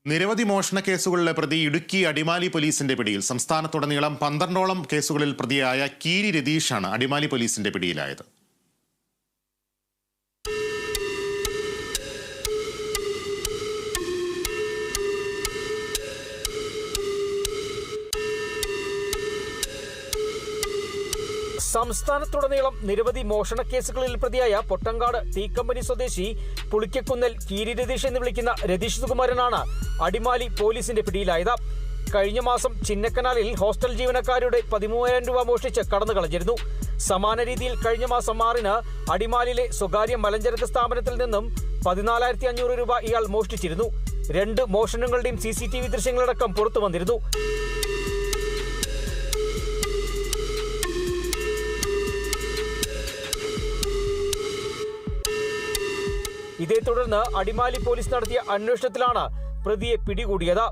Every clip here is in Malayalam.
നിരവധി മോഷണ കേസുകളിലെ പ്രതി ഇടുക്കി അടിമാലി പോലീസിന്റെ പിടിയിൽ. സംസ്ഥാനത്തുടനീളം 12ഓളം കേസുകളിൽ പ്രതിയായ കീരി രതീഷാണ് അടിമാലി പോലീസിന്റെ പിടിയിലായത്. സംസ്ഥാനത്തുടനീളം നിരവധി മോഷണ കേസുകളിൽ പ്രതിയായ പൊട്ടങ്കാട് ടീ കമ്പനി സ്വദേശി പുളിക്കക്കുന്നൽ കീരി രതീഷ് എന്ന് വിളിക്കുന്ന രതീഷ് സുകുമാരനാണ് അടിമാലി പോലീസിന്റെ പിടിയിലായത്. കഴിഞ്ഞ മാസം ചിന്നക്കനാലിൽ ഹോസ്റ്റൽ ജീവനക്കാരുടെ 13,000 രൂപ മോഷ്ടിച്ച് കടന്നു കളഞ്ഞിരുന്നു. സമാന രീതിയിൽ കഴിഞ്ഞ മാസം 6-ന് അടിമാലിയിലെ സ്വകാര്യ മലഞ്ചരക്ക് സ്ഥാപനത്തിൽ നിന്നും 14,500 രൂപ ഇയാൾ മോഷ്ടിച്ചിരുന്നു. 2 മോഷണങ്ങളുടെയും CCTV ദൃശ്യങ്ങളടക്കം പുറത്തു വന്നിരുന്നു. ഇതേ തുടർന്ന് അടിമാലി പോലീസ് നടത്തിയ അന്വേഷണത്തിലാണ് പ്രതിയെ പിടികൂടിയത്.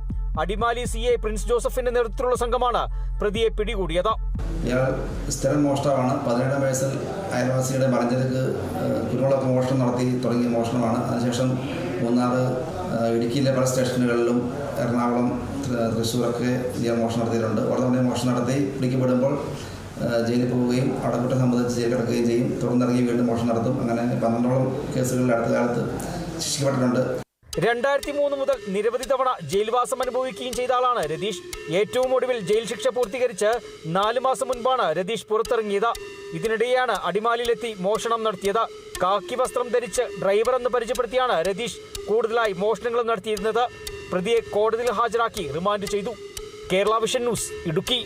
അടിമാലി CA പ്രിൻസ് ജോസഫിന്റെ നേതൃത്വത്തിലുള്ള സംഘമാണ് പ്രതിയെ പിടികൂടിയത്. ഇയാൾ സ്ഥിരം മോഷ്ടാവാണ്. 17 വയസ്സിൽ അയൽവാസിയുടെ മലഞ്ചരക്ക് കുരുമുളക് മോഷണം നടത്തി തുടങ്ങിയ മോഷണമാണ്. അതിനുശേഷം മൂന്നാർ, ഇടുക്കിയിലെ പല സ്റ്റേഷനുകളിലും എറണാകുളം, തൃശ്ശൂരൊക്കെ ഇയാൾ മോഷണം നടത്തിയിട്ടുണ്ട്. വളരെ മോഷണം നടത്തി പിടിക്കപ്പെടുമ്പോൾ ജയിലിൽ പോവുകയും അടക്കുറ്റം സംബന്ധിച്ച് ജയിലിൽ കിടക്കുകയും ചെയ്യും. തുടർന്നിറങ്ങി വീണ്ടും മോഷണം നടത്തും. അങ്ങനെ 12ഓളം കേസുകളിൽ അടുത്ത കാലത്ത് ശിക്ഷിക്കപ്പെട്ടിട്ടുണ്ട്. 2003 മുതൽ നിരവധി തവണ ജയിൽവാസം അനുഭവിക്കുകയും ചെയ്ത ആളാണ് രതീഷ്. ഏറ്റവും ഒടുവിൽ ജയിൽ ശിക്ഷ പൂർത്തീകരിച്ച് 4 മാസം മുൻപാണ് രതീഷ് പുറത്തിറങ്ങിയത്. ഇതിനിടെയാണ് അടിമാലിയിലെത്തി മോഷണം നടത്തിയത്. കാക്കി വസ്ത്രം ധരിച്ച് ഡ്രൈവർ എന്ന് പരിചയപ്പെടുത്തിയാണ് രതീഷ് കൂടുതലായി മോഷണങ്ങളും നടത്തിയിരുന്നത്. പ്രതിയെ കോടതിയിൽ ഹാജരാക്കി റിമാൻഡ് ചെയ്തു. Kerala vision news, Idukki.